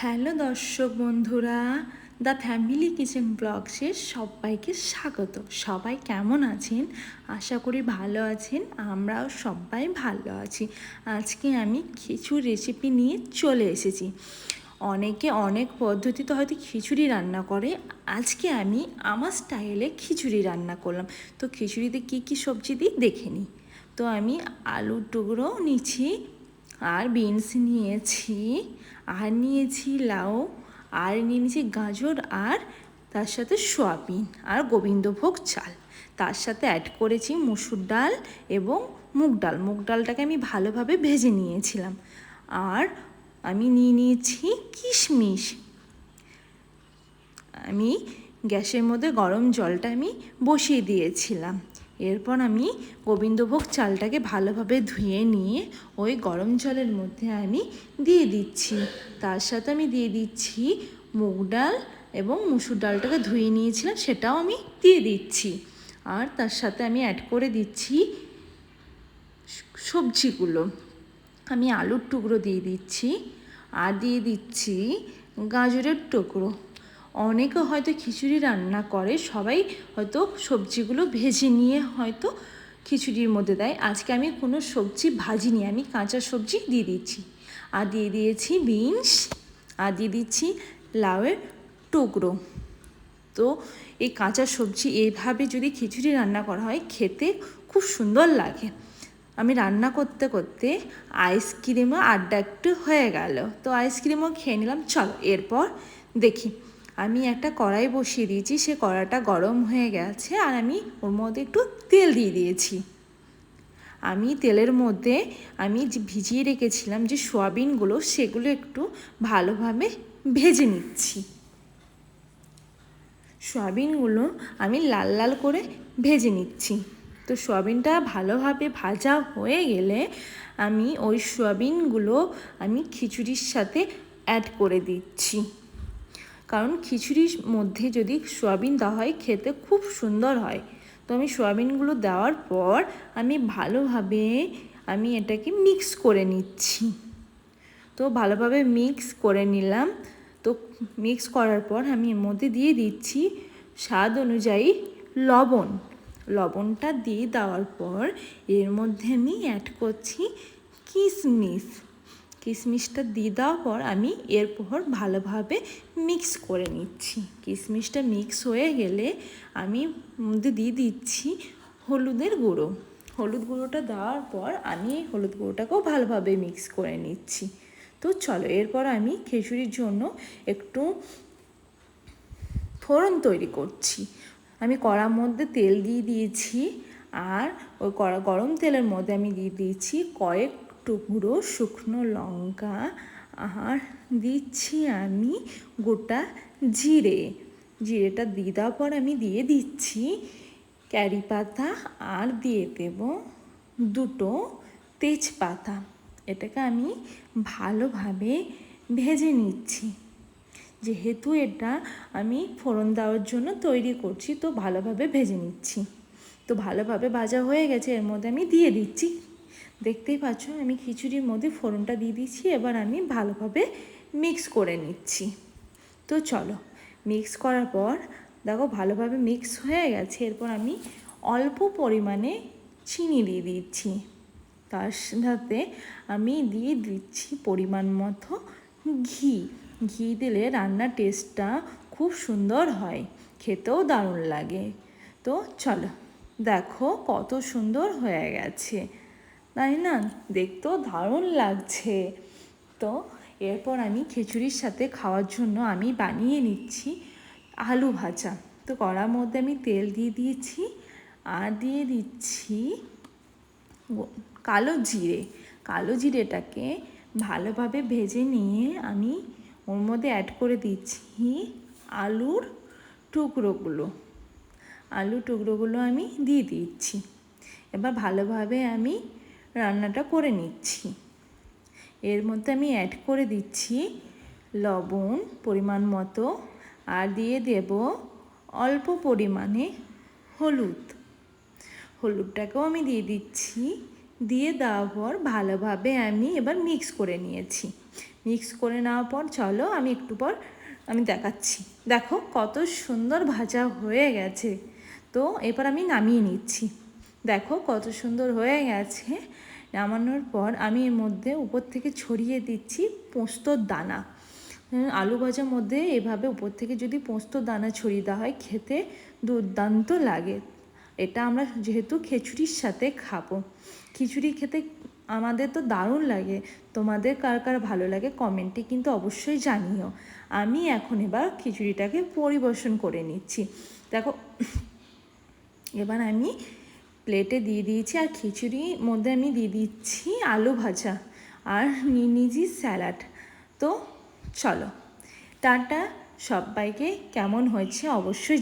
Hello দর্শক বন্ধুরা, the family kitchen ব্লগসে সবাইকে স্বাগত। সবাই কেমন আছেন? আশা করি ভালো আছেন। আমরাও সবাই ভালো আছি। আজকে আমি খিচুড়ি রেসিপি নিয়ে চলে এসেছি। অনেকে অনেক পদ্ধতিতে হয়তো খিচুড়ি রান্না করে, আজকে আমি আমার স্টাইলে খিচুড়ি রান্না করলাম। তো খিচুড়িতে কী কী সবজি দিই দেখে নিই। তো আমি আলুর টুকরো নিচ্ছি, আর বিনস নিয়েছি, আর নিয়েছি লাউ, আর নিয়েছি গাজর, আর তার সাথে সয়াবিন আর গোবিন্দভোগ চাল। তার সাথে অ্যাড করেছি মসুর ডাল এবং মুগ ডাল। মুগ ডালটাকে আমি ভালোভাবে ভেজে নিয়েছিলাম। আর আমি নিয়েছি কিশমিশ। আমি গ্যাসের মধ্যে গরম জলটা আমি বসিয়ে দিয়েছিলাম। এরপর আমি গোবিন্দভোগ চালটাকে ভালোভাবে ধুয়ে নিয়ে ওই গরম জলের মধ্যে আমি দিয়ে দিচ্ছি। তার সাথে আমি দিয়ে দিচ্ছি মুগ ডাল এবং মুসুর ডালটাকে ধুয়ে নিয়েছিলাম, সেটাও আমি দিয়ে দিচ্ছি। আর তার সাথে আমি অ্যাড করে দিচ্ছি সবজিগুলো। আমি আলুর টুকরো দিয়ে দিচ্ছি, আর দিয়ে দিচ্ছি গাজরের টুকরো। অনেকে হয়তো খিচুড়ি রান্না করে, সবাই হয়তো সবজিগুলো ভেজে নিয়ে হয়তো খিচুড়ির মধ্যে দেয়। আজকে আমি কোনো সবজি ভাজিনি, আমি কাঁচা সবজি দিয়ে দিচ্ছি। আর দিয়ে দিয়েছি বিনস, আর দিয়ে দিচ্ছি লাউয়ের টুকরো। তো এই কাঁচা সবজি এইভাবে যদি খিচুড়ি রান্না করা হয়, খেতে খুব সুন্দর লাগে। আমি রান্না করতে করতে আইসক্রিমও আড্ডা একটু হয়ে গেল, তো আইসক্রিমও খেয়ে নিলাম। চলো এরপর দেখি। আমি একটা কড়াই বসিয়ে দিয়েছি, সে কড়াইটা গরম হয়ে গেছে, আর আমি ওর মধ্যে একটু তেল দিয়ে দিয়েছি। আমি তেলের মধ্যে আমি যে ভিজিয়ে রেখেছিলাম যে সয়াবিনগুলো, সেগুলো একটু ভালোভাবে ভেজে নিচ্ছি। সয়াবিনগুলো আমি লাল লাল করে ভেজে নিচ্ছি। তো সয়াবিনটা ভালোভাবে ভাজা হয়ে গেলে আমি ওই সয়াবিনগুলো আমি খিচুড়ির সাথে অ্যাড করে দিচ্ছি। কারণ খিচুড়ির মধ্যে যদি সয়াবিন দেওয়া হয়, খেতে খুব সুন্দর হয়। তো আমি সয়াবিনগুলো দেওয়ার পর আমি ভালোভাবে এটাকে মিক্স করে নিচ্ছি। তো ভালোভাবে মিক্স করে নিলাম। তো মিক্স করার পর আমি এর মধ্যে দিয়ে দিচ্ছি স্বাদ অনুযায়ী লবণ। লবণটা দিয়ে দেওয়ার পর এর মধ্যে আমি অ্যাড করছি কিশমিশ। কিশমিশটা দিয়ে দেওয়ার পর আমি এরপর ভালোভাবে মিক্স করে নিচ্ছি। কিশমিশটা মিক্স হয়ে গেলে আমি মধ্যে দিয়ে দিচ্ছি হলুদের গুঁড়ো। হলুদ গুঁড়োটা দেওয়ার পর আমি হলুদ গুঁড়োটাকেও ভালোভাবে মিক্স করে নিচ্ছি। তো চলো এরপর আমি খিচুড়ির জন্য একটু ফোড়ন তৈরি করছি। আমি কড়ার মধ্যে তেল দিয়ে দিয়েছি, আর ওই গরম তেলের মধ্যে আমি দিয়ে দিয়েছি কয়েক টুকরো শুকনো লঙ্কা, আর দিচ্ছি আমি গোটা জিরে। জিরেটা দিয়ে দেওয়ার পর আমি দিয়ে দিচ্ছি কারি পাতা, আর দিয়ে দেব দুটো তেজপাতা। এটাকে আমি ভালোভাবে ভেজে নিচ্ছি। যেহেতু এটা আমি ফোড়ন দেওয়ার জন্য তৈরি করছি, তো ভালোভাবে ভেজে নিচ্ছি। তো ভালোভাবে ভাজা হয়ে গেছে, এর মধ্যে আমি দিয়ে দিচ্ছি। দেখতেই পাচ্ছ আমি খিচুড়ির মধ্যে ফোড়নটা দিয়ে দিচ্ছি। এবার আমি ভালোভাবে মিক্স করে নিচ্ছি। তো চলো মিক্স করার পর দেখো ভালোভাবে মিক্স হয়ে গেছে। এরপর আমি অল্প পরিমাণে চিনি দিয়ে দিচ্ছি। তার সাথে আমি দিয়ে দিচ্ছি পরিমাণ মতো ঘি। ঘি দিলে রান্নার টেস্টটা খুব সুন্দর হয়, খেতেও দারুণ লাগে। তো চলো দেখো কত সুন্দর হয়ে গেছে, তাই না? দেখতেও দারুণ লাগছে। তো এরপর আমি খিচুড়ির সাথে খাওয়ার জন্য আমি বানিয়ে নিচ্ছি আলু ভাজা। তো কড়ার মধ্যে আমি তেল দিয়ে দিয়েছি, আর দিয়ে দিচ্ছি কালো জিরে। কালো জিরেটাকে ভালোভাবে ভেজে নিয়ে আমি ওর মধ্যে অ্যাড করে দিচ্ছি আলুর টুকরোগুলো। আলুর টুকরোগুলো আমি দিয়ে দিচ্ছি। এবার ভালোভাবে আমি রান্নাটা করে নিচ্ছি। এর মধ্যে আমি অ্যাড করে দিচ্ছি লবণ পরিমাণ মতো, আর দিয়ে দেব অল্প পরিমাণে হলুদ। হলুদটাকেও আমি দিয়ে দিচ্ছি। দিয়ে দেওয়ার পর ভালোভাবে আমি এবার মিক্স করে নিয়েছি। মিক্স করে নেওয়ার পর চলো আমি একটু পর আমি দেখাচ্ছি। দেখো কত সুন্দর ভাজা হয়ে গেছে। তো এবার আমি নামিয়ে নিচ্ছি। দেখো কত সুন্দর হয়ে গেছে। নামানোর পর আমি এর মধ্যে উপর থেকে ছড়িয়ে দিচ্ছি পোস্তর দানা। আলু ভাজার মধ্যে এভাবে উপর থেকে যদি পোস্তর দানা ছড়িয়ে দেওয়া হয় খেতে দুর্দান্ত লাগে। এটা আমরা যেহেতু খিচুড়ির সাথে খাবো, খিচুড়ি খেতে আমাদের তো দারুণ লাগে। তোমাদের কার কার ভালো লাগে কমেন্টে কিন্তু অবশ্যই জানিও। আমি এখন এবার খিচুড়িটাকে পরিবেশন করে নিচ্ছি। দেখো এবার আমি প্লেটে দিয়ে দিয়েছি, আর খিচুড়ির মধ্যে আমি দিয়ে দিচ্ছি আলু ভাজা আর নিয়ে নিয়েছি স্যালাড। তো চলো টাটা, সবাইকে কেমন হয়েছে অবশ্যই